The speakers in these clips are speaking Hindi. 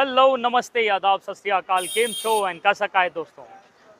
हेलो, नमस्ते, आदाब, सत श्री अकाल, केम शो एंड कैसा का है दोस्तों।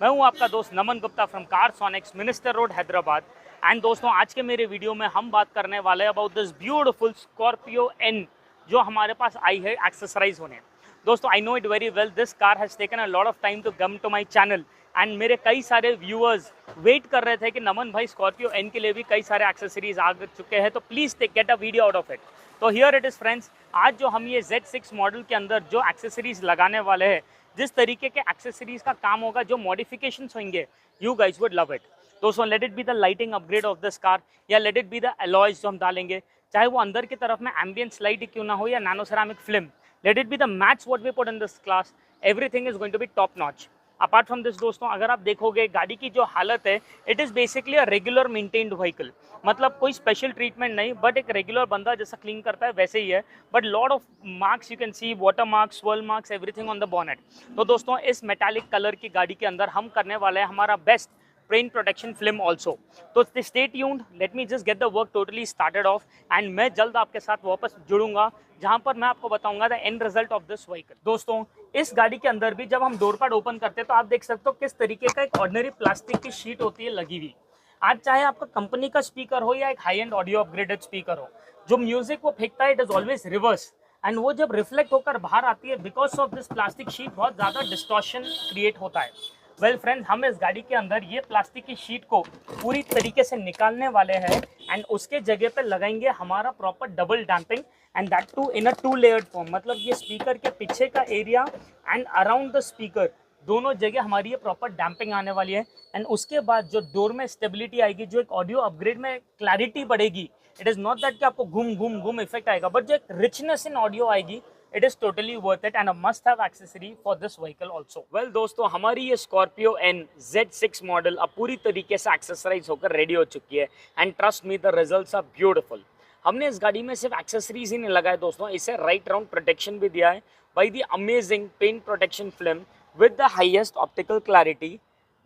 मैं हूं आपका दोस्त Naman Gupta from Carsonics, Minister Road, Hyderabad. And दोस्तों, आज के मेरे वीडियो में हम बात करने वाले हैं about this beautiful Scorpio N जो हमारे पास आई है एक्सेसराइज होने। दोस्तों, I know it very well, this car has taken a lot of time to come to my channel and मेरे कई सारे व्यूअर्स वेट कर रहे थे कि नमन भाई स्कॉर्पियो एन के लिए भी कई सारे एक्सेसरीज आ चुके हैं, तो please get a video out of it. तो हियर इट इज़ फ्रेंड्स, आज जो हम ये Z6 मॉडल के अंदर जो एक्सेसरीज लगाने वाले हैं, जिस तरीके के एक्सेसरीज का काम होगा, जो मॉडिफिकेशंस होंगे, you guys would love it. दोस्तों, let it be the lighting upgrade of this car, या let it be the alloys जो हम डालेंगे, चाहे वो अंदर की तरफ में एम्बियंस लाइट क्यों ना हो या nano ceramic film, let it be the match what we put in this class, everything is going to be top notch. Apart from this दोस्तों, अगर आप देखोगे गाड़ी की जो हालत है, it is basically a regular maintained vehicle. मतलब कोई स्पेशल ट्रीटमेंट नहीं, बट एक रेगुलर बंदा जैसा क्लीन करता है वैसे ही है। But lot of marks you can see, water marks, swirl marks, everything on the bonnet. तो दोस्तों, इस मेटालिक कलर की गाड़ी के अंदर हम करने वाले हैं हमारा best paint protection film also. तो stay tuned, let me just get the work totally started off and मैं जल्द आपके साथ वापस जुड़ूंगा, जहां पर मैं आपको बताऊंगा the end result of this vehicle. दोस्तों, इस गाड़ी के अंदर भी जब हम डोर पैड ओपन करते हैं तो आप देख सकते हो किस तरीके का एक ऑर्डिनरी प्लास्टिक की शीट होती है लगी हुई। आज चाहे आपका कंपनी का स्पीकर हो या एक high and audio upgraded speaker हो, जो म्यूजिक वो फेंकता है it is always reverse, and वो जब रिफ्लेक्ट होकर बाहर आती है because of this plastic sheet बहुत ज़्यादा डिस्टॉर्शन क्रिएट होता है। वेल फ्रेंड्स, हम इस गाड़ी के अंदर ये प्लास्टिक की शीट को पूरी तरीके से निकालने वाले हैं एंड उसके जगह पे लगाएंगे हमारा proper double damping, and that too in a 2 layered form. मतलब ये स्पीकर के पीछे का area and around the speaker दोनों जगह हमारी ये प्रॉपर डैम्पिंग आने वाली है। एंड उसके बाद जो डोर में स्टेबिलिटी आएगी, जो एक ऑडियो अपग्रेड में क्लैरिटी बढ़ेगी, इट इज़ नॉट दैट कि आपको घूम घूम घूम इफेक्ट आएगा, बट जो एक रिचनेस इन ऑडियो आएगी, it is totally worth it and a must have accessory for this vehicle also. Well दोस्तों, हमारी ये स्कॉर्पियो एन Z6 मॉडल अब पूरी तरीके से एक्सेसराइज होकर रेडी हो चुकी है and trust me, the results are beautiful. हमने इस गाड़ी में सिर्फ एक्सेसरीज ही नहीं लगाए दोस्तों, इसे राइट राउंड प्रोटेक्शन भी दिया है by the amazing paint protection film with the highest optical clarity.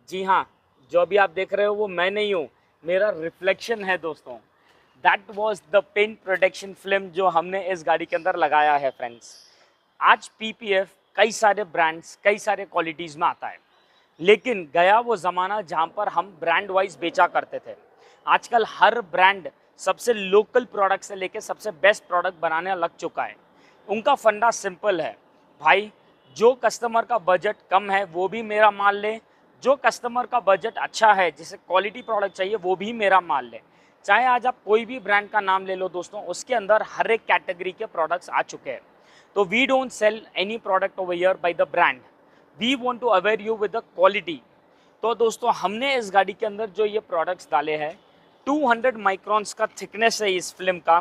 जी हाँ, जो अभी आप देख रहे हो वो मैं नहीं हूँ, मेरा रिफ्लेक्शन है दोस्तों। That was the paint protection film जो हमने इस गाड़ी के अंदर लगाया है फ्रेंड्स। आज PPF कई सारे ब्रांड्स, कई सारे क्वालिटीज़ में आता है, लेकिन गया वो ज़माना जहाँ पर हम ब्रांड वाइज बेचा करते थे। आजकल हर ब्रांड सबसे लोकल प्रोडक्ट से लेके सबसे बेस्ट प्रोडक्ट बनाने लग चुका है। उनका फंडा सिंपल है भाई, जो कस्टमर का बजट कम है वो भी मेरा माल ले, जो कस्टमर का बजट अच्छा है जिसे क्वालिटी प्रोडक्ट चाहिए वो भी मेरा माल ले। चाहे आज आप कोई भी ब्रांड का नाम ले लो दोस्तों, उसके अंदर हर एक कैटेगरी के प्रोडक्ट्स आ चुके हैं। तो we don't sell any product over here by the brand, we want to aware you with the quality. तो दोस्तों, हमने इस गाड़ी के अंदर जो ये प्रोडक्ट्स डाले हैं, 200 माइक्रॉन्स का थिकनेस है इस फिल्म का।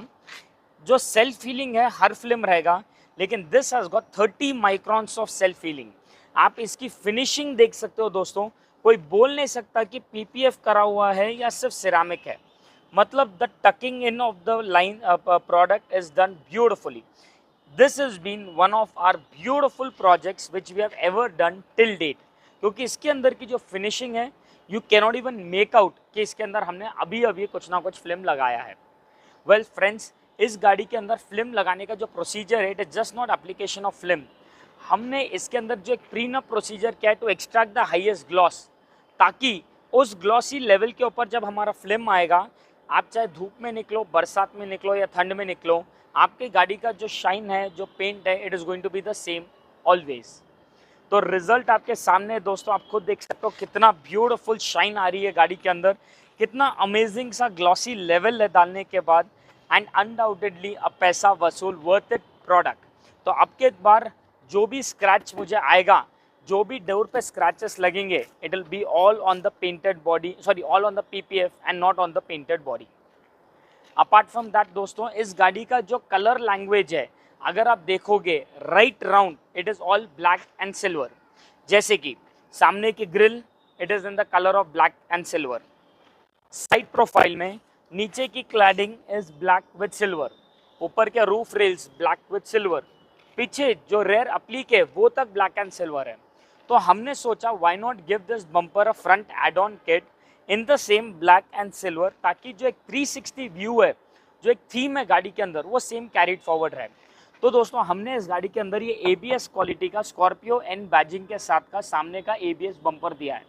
जो सेल्फ फीलिंग है हर फिल्म रहेगा, लेकिन this has got 30 microns of self feeling. आप इसकी फिनिशिंग देख सकते हो दोस्तों, कोई बोल नहीं सकता कि PPF करा हुआ है या सिर्फ सिरामिक है। मतलब the talking in of the line product is done beautifully. This has been one of our beautiful projects which we have ever done till date, क्योंकि इसके अंदर की जो फिनिशिंग है, you cannot even make out कि इसके अंदर हमने अभी अभी कुछ ना कुछ फिल्म लगाया है। वेल फ्रेंड्स, इस गाड़ी के अंदर फिल्म लगाने का जो प्रोसीजर है, it is just not application of film. हमने इसके अंदर जो एक प्रीनअप प्रोसीजर किया है to extract the highest gloss, ताकि उस ग्लॉसी लेवल के ऊपर जब हमारा फिल्म आएगा, आप चाहे धूप में निकलो, बरसात में निकलो या ठंड में निकलो, आपकी गाड़ी का जो शाइन है, जो पेंट है, it is going to be the same always. तो रिजल्ट आपके सामने है दोस्तों, आप खुद देख सकते हो कितना ब्यूटीफुल शाइन आ रही है गाड़ी के अंदर, कितना अमेजिंग सा ग्लॉसी लेवल है डालने के बाद, एंड अनडाउटेडली अ पैसा वसूल वर्थ इट प्रोडक्ट। तो अब के बार जो भी स्क्रैच मुझे आएगा, जो भी डोर पे स्क्रैचेस लगेंगे, it will be all on the painted body, sorry all on the PPF and not on the painted body. Apart from that दोस्तों, इस गाड़ी का जो कलर लैंग्वेज है, अगर आप देखोगे right round, it is all black and silver. जैसे कि सामने की grill, it is in the colour of black and silver. Side profile में नीचे की cladding is black with silver, ऊपर के roof rails black with silver, पीछे जो रेयर अप्लीक है वो तक ब्लैक एंड सिल्वर है। तो हमने सोचा why not give this bumper a front end on kit in the same black and silver, ताकि जो एक 360 व्यू है, जो एक थीम है गाड़ी के अंदर, वो सेम कैरीड फॉरवर्ड रहे। तो दोस्तों हमने इस गाड़ी के अंदर ये ABS क्वालिटी का स्कॉर्पियो एन बैजिंग के साथ का सामने का ABS बम्पर दिया है।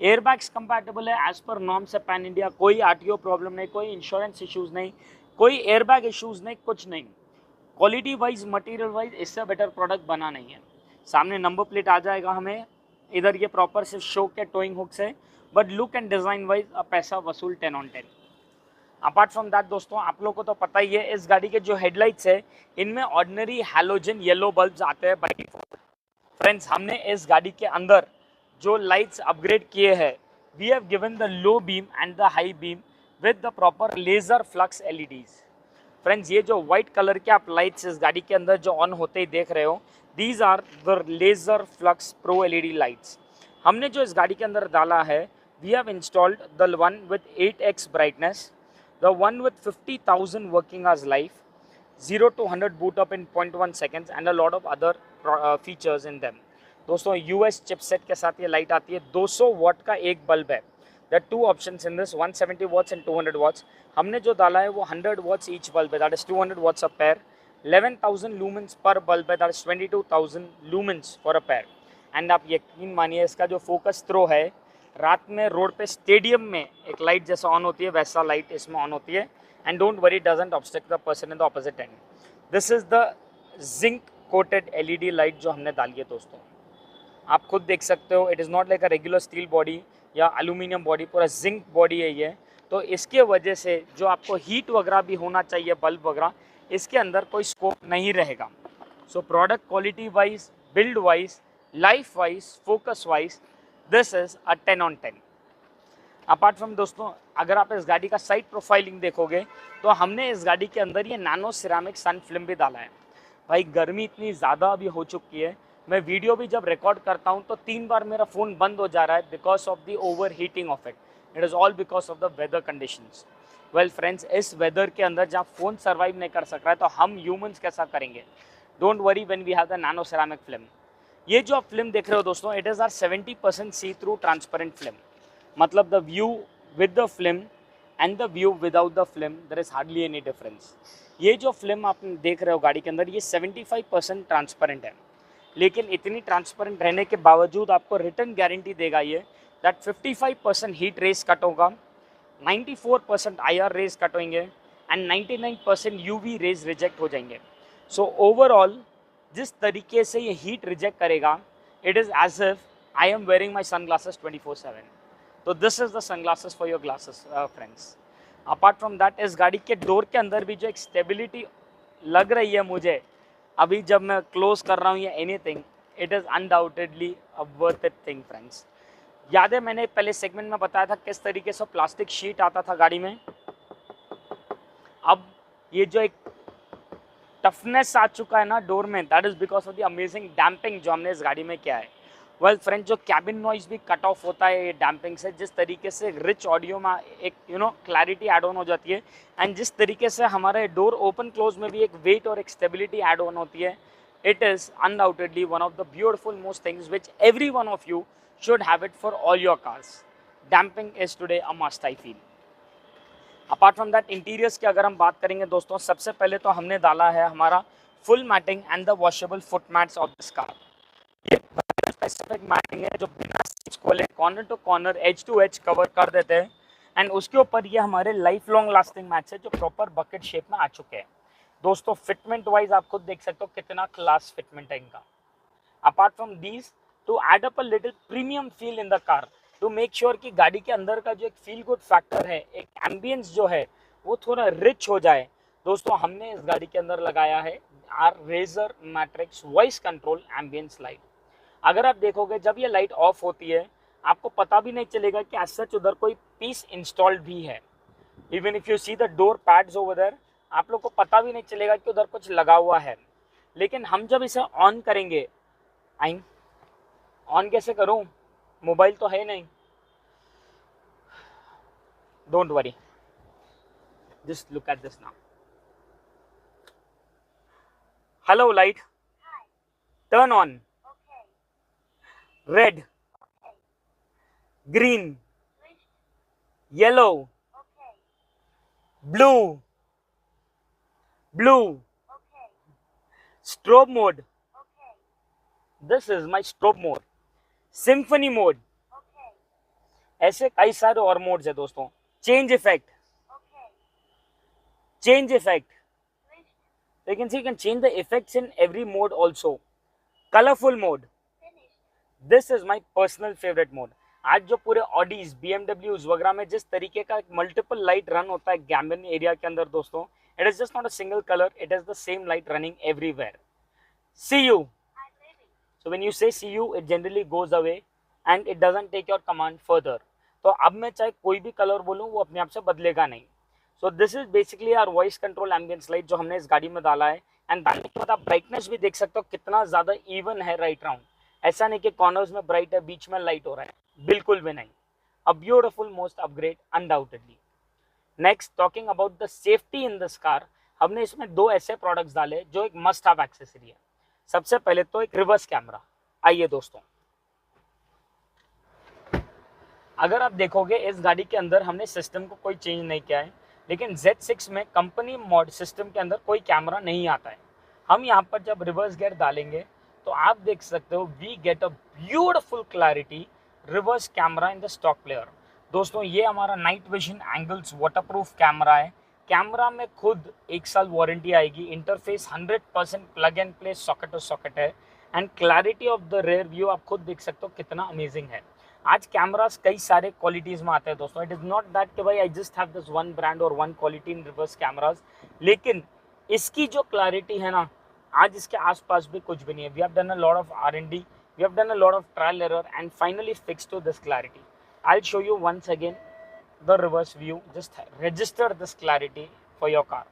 एयरबैग्स कंपैटिबल है एज पर नॉर्म्स है पैन इंडिया, कोई RTO प्रॉब्लम नहीं, कोई इंश्योरेंस इश्यूज नहीं, कोई एयरबैग इश्यूज नहीं, कुछ नहीं। क्वालिटी वाइज मटेरियल वाइज इससे बेटर प्रोडक्ट बना नहीं है। सामने नंबर प्लेट आ जाएगा हमें, इधर ये प्रॉपर से शो के टोइंग हुक से, but look and design wise पैसा वसूल 10 on 10। अपार्ट फ्रॉम दैट दोस्तों आप लोगों को तो पता ही है इस गाड़ी के जो हेडलाइट्स है इनमें ऑर्डिनरी हैलोजन येलो बल्ब्स आते हैं बाई डिफॉल्ट। फ्रेंड्स हमने इस गाड़ी के अंदर जो लाइट्स अपग्रेड किए हैं, we have given the low beam and the high beam with the proper laser flux LEDs। Friends ये जो व्हाइट कलर के आप लाइट्स इस गाड़ी के अंदर जो ऑन होते ही देख रहे हो, these are the laser flux pro LED lights. हमने जो इस गाड़ी के अंदर डाला है, we have installed the one with 8x brightness, the one with 50,000 working hours life, 0 to 100 boot up in 0.1 seconds and a lot of other features in them। दोस्तों US चिपसेट के साथ ये लाइट आती है। 200 वाट का एक बल्ब है। There are two options in this, 170 watts and 200 watts। हमने जो डाला है वो 100 watts each bulb है, that is 200 watts a pair। 11,000 lumens पर बल्ब है, that is 22,000 lumens for a pair। And आप यकीन मानिए इसका जो फोकस थ्रो है, रात में रोड पे स्टेडियम में एक लाइट जैसा ऑन होती है वैसा लाइट इसमें ऑन होती है। And don't worry, doesn't obstruct the person in the opposite and. This is the zinc coated LED light जो हमने डाली है दोस्तों, आप खुद देख सकते हो। It is not like a regular steel body या एल्यूमिनियम बॉडी, पूरा जिंक बॉडी है ये। तो इसके वजह से जो आपको हीट वगैरह भी होना चाहिए बल्ब वगैरह, इसके अंदर कोई स्कोप नहीं रहेगा। So product quality wise, build wise, life wise, focus wise, this is a 10 on 10। Apart from दोस्तों अगर आप इस गाड़ी का साइड प्रोफाइलिंग देखोगे तो हमने इस गाड़ी के अंदर ये नैनो सिरामिक सन फिल्म भी डाला है। भाई गर्मी इतनी ज़्यादा अभी हो चुकी है, मैं वीडियो भी जब रिकॉर्ड करता हूँ तो 3 बार मेरा फ़ोन बंद हो जा रहा है because of the over heating of it. It is all because of the weather conditions. Well friends, इस वेदर के अंदर जहाँ फ़ोन सर्वाइव नहीं कर सक रहा है तो हम ह्यूमंस कैसा करेंगे। Don't worry when we have the nano ceramic film. ये जो आप फिल्म देख रहे हो दोस्तों, it is are 70% see through transparent film. मतलब the view with the film and the view without the film, there is hardly any difference. ये जो फिल्म आप देख रहे हो गाड़ी के अंदर, ये 75% ट्रांसपेरेंट है, लेकिन इतनी ट्रांसपेरेंट रहने के बावजूद आपको रिटर्न गारंटी देगा ये दैट 55% हीट रेस कट होगा, 94% IR रेज कट होंगे एंड 99% UV रेज रिजेक्ट हो जाएंगे। सो ओवरऑल जिस तरीके से ये हीट रिजेक्ट करेगा, it is as if I am wearing my sun glasses 24/7। तो this is the sun glasses for your glasses friends. Apart from that इस गाड़ी के डोर के अंदर भी जो एक स्टेबिलिटी लग रही है मुझे अभी जब मैं क्लोज कर रहा हूँ या anything, it is undoubtedly a worth it thing friends. याद है मैंने पहले सेगमेंट में बताया था किस तरीके से प्लास्टिक शीट आता था गाड़ी में, अब ये जो एक टफनेस आ चुका है ना डोर में, that is because of the amazing damping जो हमने इस गाड़ी में किया है। वेल फ्रेंड्स, जो कैबिन नॉइज भी कट ऑफ होता है ये डैम्पिंग से, जिस तरीके से रिच ऑडियो में एक क्लैरिटी ऐड ऑन हो जाती है, एंड जिस तरीके से हमारे डोर ओपन क्लोज में भी एक वेट और एक स्टेबिलिटी ऐड ऑन होती है, it is undoubtedly one of the beautiful most things which every one of you should have it for all your cars. Damping is today a must I feel. Apart from that interiors की अगर हम बात करेंगे दोस्तों, सबसे पहले तो हमने डाला है हमारा full matting and the washable foot mats of this car. ये स्पेसिफिक मैटिंग है जो बिना सीट्स खोले corner to corner, edge to edge cover कर देते हैं, एंड उसके ऊपर ये हमारे लाइफ लॉन्ग लास्टिंग मैट्स है जो प्रॉपर बकेट शेप में आ चुके हैं। दोस्तों फिटमेंट वाइज आप खुद देख सकते हो कितना क्लास फिटमेंट है इनका। Apart from these, to add up a little premium feel in the car, to make sure कि गाड़ी के अंदर का जो एक फील गुड फैक्टर है, एक एम्बियंस जो है वो थोड़ा रिच हो जाए, दोस्तों हमने इस गाड़ी के अंदर लगाया है R Razer matrix voice control ambience light. अगर आप देखोगे जब ये लाइट ऑफ होती है आपको पता भी नहीं चलेगा कि एज सच उधर कोई पीस इंस्टॉल्ड भी है। Even if you see the door pads over there, आप लोग को पता भी नहीं चलेगा कि उधर कुछ लगा हुआ है। लेकिन हम जब इसे ऑन करेंगे, आई ऑन कैसे करूं, मोबाइल तो है नहीं, don't worry, just look at this now. Hello light, turn on, red, green, yellow, blue, Strobe mode. This is my strobe mode. Symphony mode. ऐसे कई सारे और मोड्स है दोस्तों. Change effect. Change effect. You can see you can change the effects in every mode also. Colorful mode. This is my personal favorite mode. आज जो पूरे ऑडीज BMWs वगैरह में जिस तरीके का मल्टीपल लाइट रन होता है गैम्बियन एरिया के अंदर दोस्तों, it is just not a single color, it is the same light running everywhere. See you. So when you say see you, it generally goes away and it doesn't take your command further. तो अब मैं चाहे कोई भी कलर बोलूँ वो अपने आप से बदलेगा नहीं. So this is basically our voice control ambience light जो हमने इस गाड़ी में डाला है. एंड डालने के बाद आप ब्राइटनेस भी देख सकते हो कितना ज़्यादा इवन है राइट राउंड. ऐसा नहीं कि कॉर्नर्स में ब्राइट है, बीच में लाइट हो रहा है, बिल्कुल भी नहीं. A beautiful most upgrade undoubtedly. Next talking about the safety in this car, हमने इसमें दो ऐसे प्रोडक्ट्स डाले जो एक मस्ट हैव एक्सेसरी है. सबसे पहले तो एक रिवर्स कैमरा. आइए दोस्तों, अगर आप देखोगे इस गाड़ी के अंदर हमने सिस्टम को कोई चेंज नहीं किया है, लेकिन Z6 में कंपनी मॉड सिस्टम के अंदर कोई कैमरा नहीं आता है. हम यहाँ पर जब रिवर्स गियर डालेंगे तो आप देख सकते हो we get a beautiful clarity reverse camera in the stock player. दोस्तों ये हमारा night vision angles waterproof camera है. कैमरा में खुद 1 साल वारंटी आएगी. Interface 100% plug and play socket to socket है. And clarity of the rear view आप खुद देख सकते हो कितना अमेजिंग है. आज कैमरास कई सारे क्वालिटीज में आते हैं दोस्तों. इट इज़ नॉट दैट कि भाई I just have this one brand और one quality in reverse cameras, लेकिन इसकी जो क्लैरिटी है ना, आज इसके आसपास भी कुछ भी नहीं है. We have done a lot of R&D, we have done a lot of trial error and finally fix to this clarity. I will show you once again the reverse view. Just register this clarity for your car.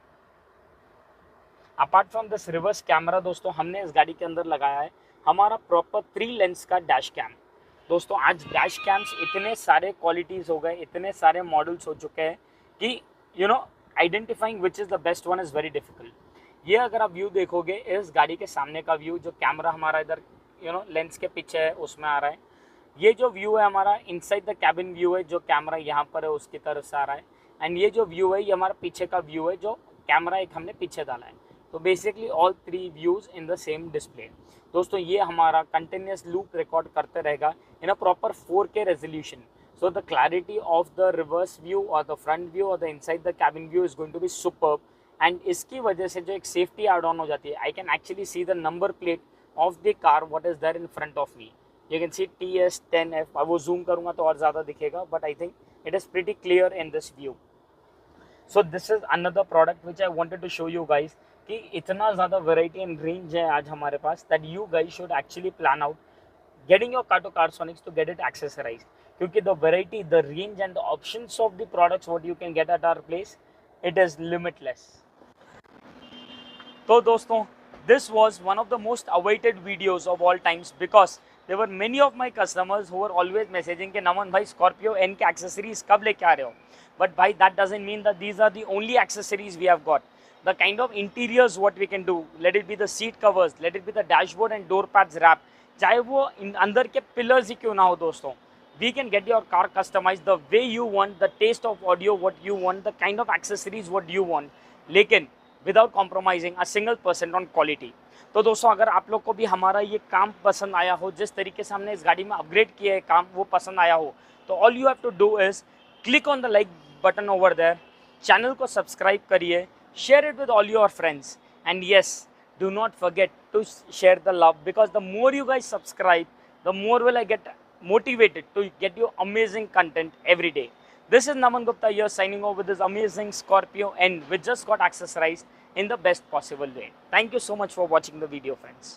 Apart from this reverse camera दोस्तों, हमने इस गाड़ी के अंदर लगाया है हमारा प्रॉपर 3 लेंस का डैश कैम. दोस्तों आज डैश कैम्स इतने सारे क्वालिटीज़ हो गए, इतने सारे मॉडल्स हो चुके हैं कि identifying which is the best one is very difficult. ये अगर आप व्यू देखोगे, इस गाड़ी के सामने का व्यू, जो कैमरा हमारा इधर लेंस के पीछे है उसमें आ रहा है. ये जो व्यू है हमारा इनसाइड द कैबिन व्यू है, जो कैमरा यहाँ पर है उसकी तरफ से आ रहा है. एंड ये जो व्यू है ये हमारा पीछे का व्यू है, जो कैमरा एक हमने पीछे डाला है. तो basically all 3 views in the same display. दोस्तों ये हमारा कंटिन्यूस लूप रिकॉर्ड करते रहेगा in a proper 4K resolution. So the clarity of the reverse view और द फ्रंट व्यू और the inside the cabin view is going to be superb. And इसकी वजह से जो एक सेफ्टी एड ऑन हो जाती है, I can actually see the number plate of the car what is there in front of me. You can see TS10F. अब वो जूम करूँगा तो और ज़्यादा दिखेगा, but I think it is pretty clear in this view. So this is another product which I wanted to show you guys कि इतना ज़्यादा वेराइटी एंड रेंज है आज हमारे पास that you guys should actually plan out getting your car to Carsonics to get it accessorised. क्योंकि the variety, the range and the options of the products what you can get at our place, it is limitless. तो दोस्तों this was one of the most awaited videos of all times because there were many of my customers who were always messaging कि नमन भाई Scorpio N के accessories कब लेके आ रहे हो. But भाई that doesn't mean that these are the only accessories we have got. The kind of interiors what we can do, let it be the seat covers, let it be the dashboard and door pads wrap, चाहे वो अंदर के pillars ही क्यों ना हो दोस्तों, we can get your car customized the way you want, the taste of audio what you want, the kind of accessories what you want, लेकिन without compromising a single % on quality. तो दोस्तों अगर आप लोग को भी हमारा ये काम पसंद आया हो, जिस तरीके से हमने इस गाड़ी में अपग्रेड किया है काम, वो पसंद आया हो, तो all you have to do is click on the like button over there, channel को सब्सक्राइब करिए, share it with all your friends, and yes do not forget to share the love because the more you guys subscribe the more will I get motivated to get you amazing content every day. This is Naman Gupta here signing off with this amazing Scorpio N which just got accessorized in the best possible way. Thank you so much for watching the video, friends.